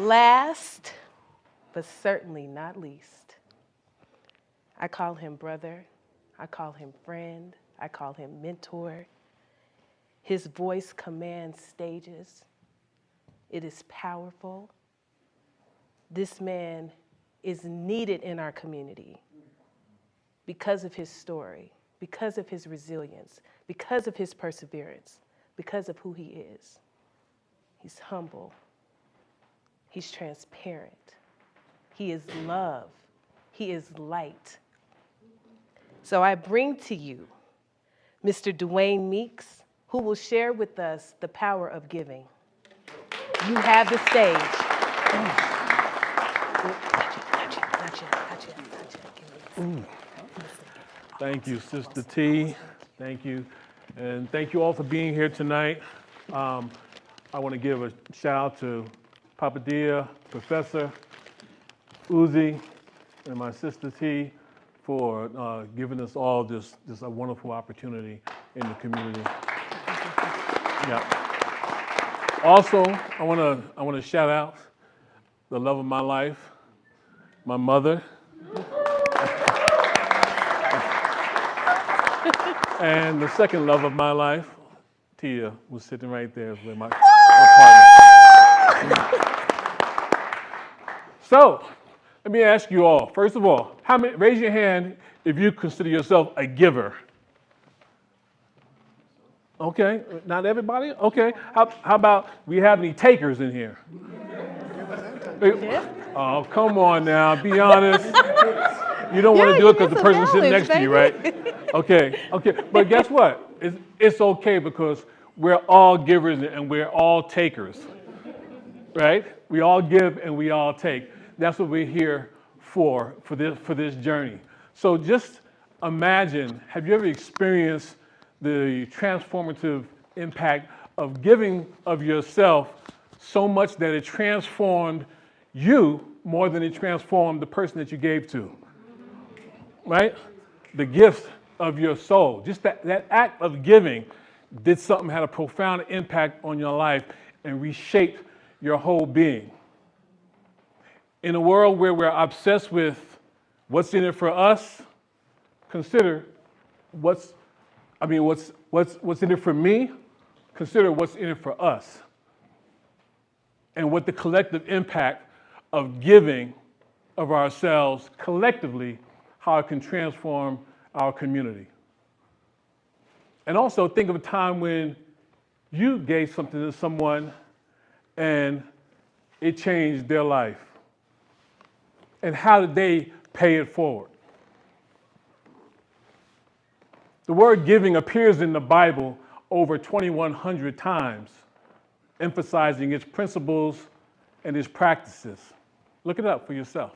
Last, but certainly not least, I call him brother, I call him friend, I call him mentor. His voice commands stages. It is powerful. This man is needed in our community because of his story, because of his resilience, because of his perseverance, because of who he is. He's humble. He's transparent. He is love. He is light. So I bring to you Mr. Dwayne Meeks, who will share with us the power of giving. You have the stage. Thank you, Sister T. Thank you. And thank you all for being here tonight. I want to give a shout out to Papa Dia, Professor Uzi, and my sister T for giving us all this wonderful opportunity in the community. Yeah. Also, I want to shout out the love of my life, my mother, and the second love of my life, Tia, was sitting right there with my partner. So, let me ask you all. First of all, raise your hand if you consider yourself a giver. Okay, not everybody? Okay, how about we have any takers in here? Oh, come on now, be honest. You don't want to do it because the person's sitting next to you, right? Okay, but guess what? It's okay because we're all givers and we're all takers, right? We all give and we all take. That's what we're here for this journey. So just imagine, have you ever experienced the transformative impact of giving of yourself so much that it transformed you more than it transformed the person that you gave to, right? The gift of your soul, just that act of giving did something, had a profound impact on your life and reshaped your whole being. In a world where we're obsessed with what's in it for us, consider what's in it for me, consider what's in it for us. And what the collective impact of giving of ourselves collectively, how it can transform our community. And also think of a time when you gave something to someone and it changed their life. And how did they pay it forward? The word giving appears in the Bible over 2,100 times, emphasizing its principles and its practices. Look it up for yourself.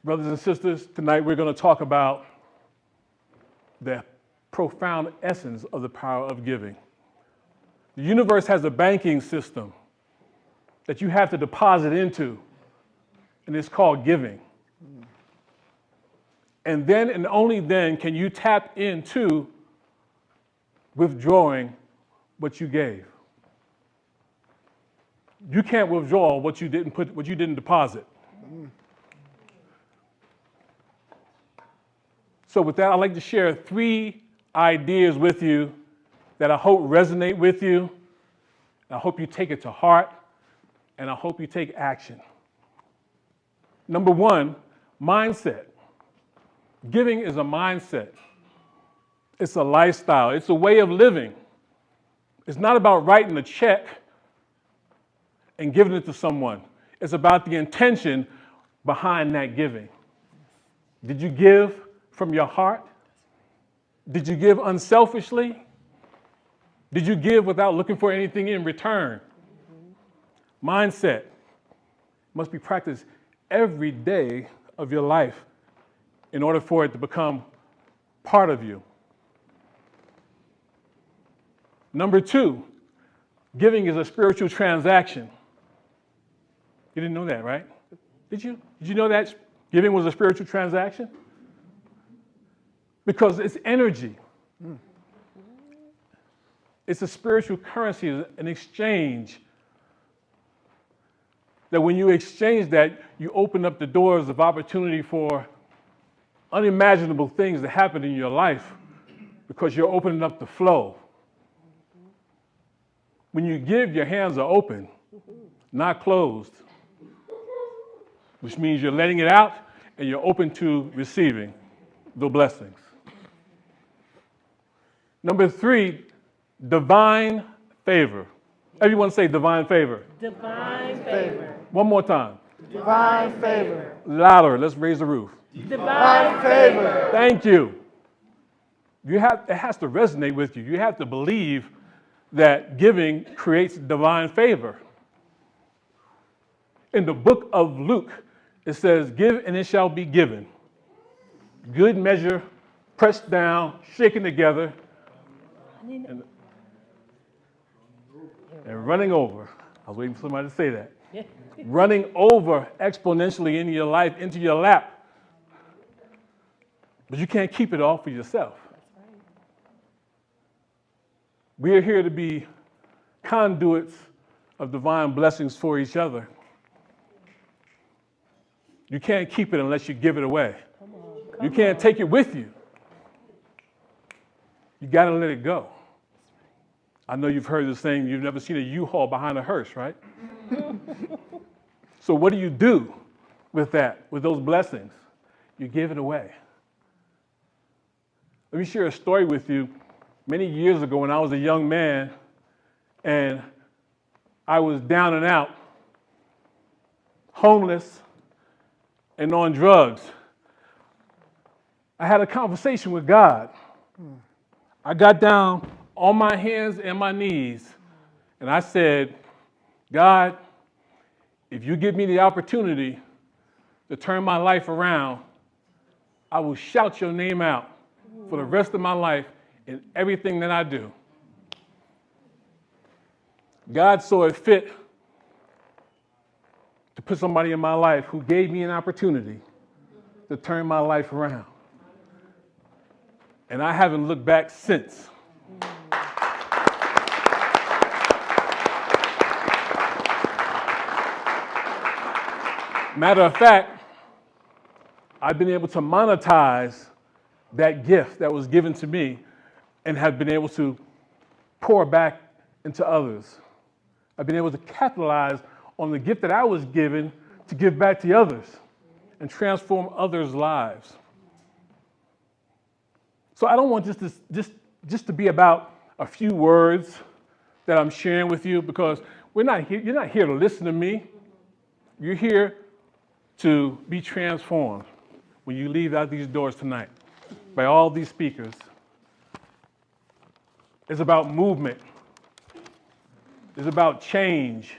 Brothers and sisters, tonight we're going to talk about the profound essence of the power of giving. The universe has a banking system that you have to deposit into, and it's called giving. And then and only then can you tap into withdrawing what you gave. You can't withdraw what you didn't deposit. So with that, I'd like to share 3 ideas with you that I hope resonate with you. I hope you take it to heart, and I hope you take action. Number 1, mindset. Giving is a mindset. It's a lifestyle. It's a way of living. It's not about writing a check and giving it to someone. It's about the intention behind that giving. Did you give from your heart? Did you give unselfishly? Did you give without looking for anything in return? Mindset must be practiced every day of your life in order for it to become part of you. Number 2, giving is a spiritual transaction. You didn't know that, right? Did you? Did you know that giving was a spiritual transaction? Because it's energy. It's a spiritual currency, an exchange. That when you exchange that, you open up the doors of opportunity for unimaginable things to happen in your life because you're opening up the flow. When you give, your hands are open, not closed, which means you're letting it out and you're open to receiving the blessings. Number 3, divine favor. Everyone say divine favor. Divine favor. One more time. Divine favor. Louder, let's raise the roof. Divine favor. Thank you. It has to resonate with you. You have to believe that giving creates divine favor. In the book of Luke, it says, give and it shall be given. Good measure, pressed down, shaken together, and running over. I was waiting for somebody to say that. Running over exponentially into your life, into your lap. But you can't keep it all for yourself. We are here to be conduits of divine blessings for each other. You can't keep it unless you give it away. You can't take it with you. You got to let it go. I know you've heard this saying, you've never seen a U-Haul behind a hearse, right? So what do you do with that, with those blessings? You give it away. Let me share a story with you. Many years ago when I was a young man and I was down and out, homeless, and on drugs, I had a conversation with God. I got down on my hands and my knees and I said, God, if you give me the opportunity to turn my life around, I will shout your name out for the rest of my life in everything that I do. God saw it fit to put somebody in my life who gave me an opportunity to turn my life around. And I haven't looked back since. Matter of fact, I've been able to monetize that gift that was given to me and have been able to pour back into others. I've been able to capitalize on the gift that I was given to give back to others and transform others' lives. So I don't want just to be about a few words that I'm sharing with you because you're not here to listen to me. You're here to be transformed when you leave out these doors tonight by all these speakers. It's about movement. It's about change.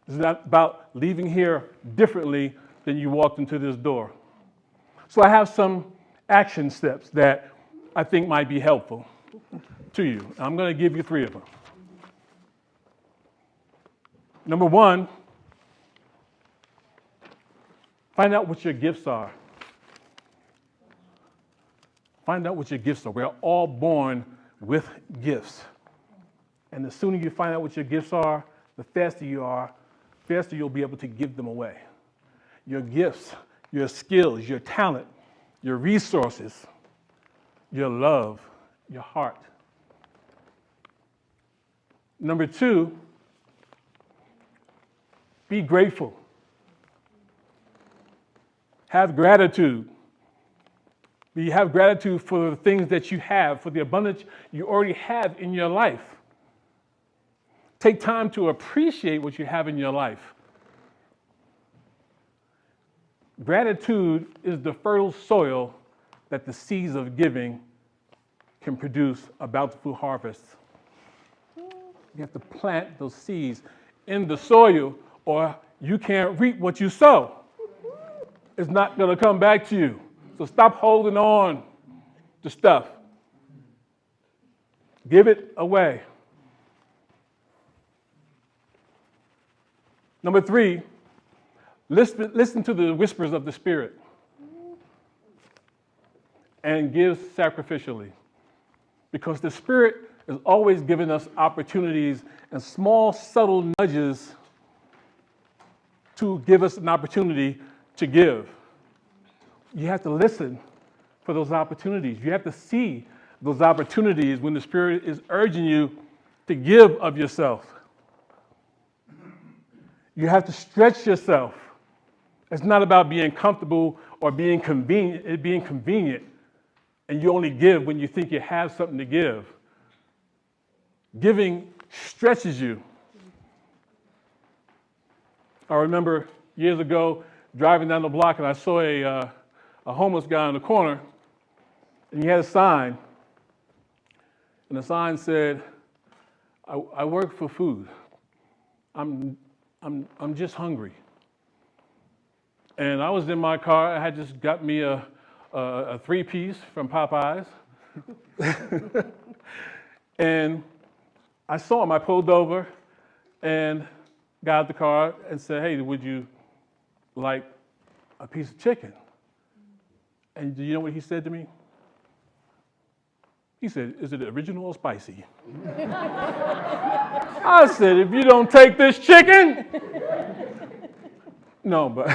It's not about leaving here differently than you walked into this door. So I have some action steps that I think might be helpful to you. I'm going to give you 3 of them. Number 1, find out what your gifts are. Find out what your gifts are. We're all born with gifts. And the sooner you find out what your gifts are, the faster you'll be able to give them away. Your gifts, your skills, your talent, your resources, your love, your heart. Number 2, be grateful. Have gratitude. You have gratitude for the things that you have, for the abundance you already have in your life. Take time to appreciate what you have in your life. Gratitude is the fertile soil that the seeds of giving can produce a bountiful harvest. You have to plant those seeds in the soil or you can't reap what you sow. It's not going to come back to you. So stop holding on to stuff. Give it away. Number 3, listen to the whispers of the Spirit and give sacrificially. Because the Spirit is always giving us opportunities and small, subtle nudges to give us an opportunity to give. You have to listen for those opportunities. You have to see those opportunities when the Spirit is urging you to give of yourself. You have to stretch yourself. It's not about being comfortable or being convenient, and you only give when you think you have something to give. Giving stretches you. I remember years ago driving down the block and I saw a homeless guy in the corner, and he had a sign, and the sign said, I work for food. I'm just hungry. And I was in my car. I had just got me a 3-piece from Popeyes. And I saw him. I pulled over and got out the car and said, hey, would you like a piece of chicken? And do you know what he said to me? He said, is it original or spicy? I said, if you don't take this chicken. No, but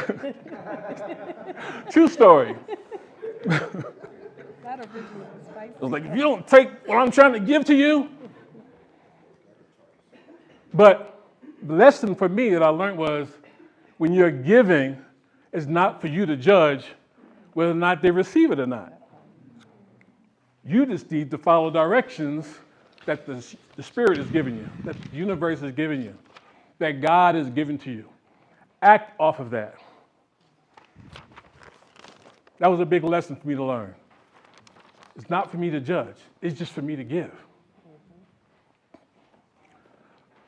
true story. That original spicy. I was like, if you don't take what I'm trying to give to you. But the lesson for me that I learned was when you're giving, it's not for you to judge whether or not they receive it or not. You just need to follow directions that the Spirit is giving you, that the universe is giving you, that God is giving to you. Act off of that. That was a big lesson for me to learn. It's not for me to judge. It's just for me to give.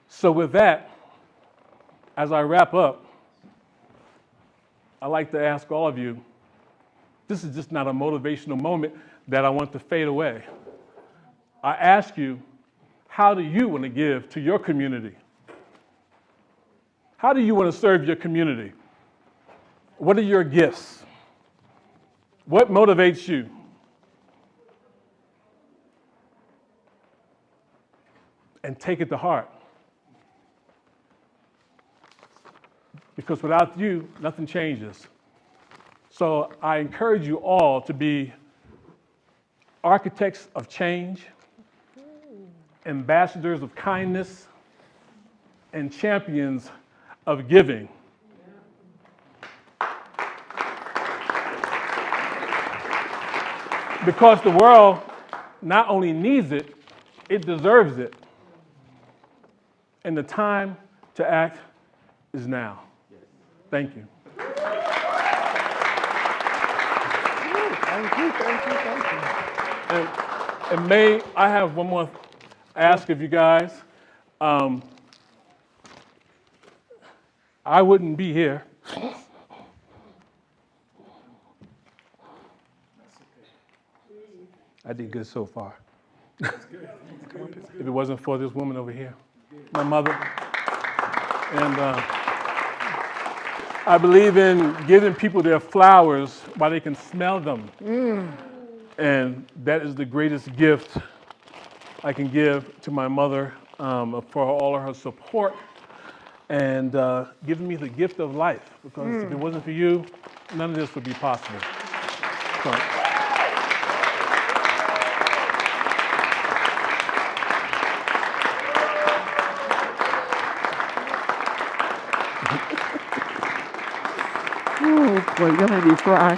So with that, as I wrap up, I'd like to ask all of you, this is just not a motivational moment that I want to fade away. I ask you, how do you want to give to your community? How do you want to serve your community? What are your gifts? What motivates you? And take it to heart. Because without you, nothing changes. So I encourage you all to be architects of change, ambassadors of kindness, and champions of giving. Because the world not only needs it, it deserves it. And the time to act is now. Thank you. Thank you. And may I have one more ask of you guys. I wouldn't be here. I did good so far. If it wasn't for this woman over here, my mother. And I believe in giving people their flowers while they can smell them. And that is the greatest gift I can give to my mother for all of her support and giving me the gift of life. Because if it wasn't for you, none of this would be possible. So, Boy, y'all made me cry.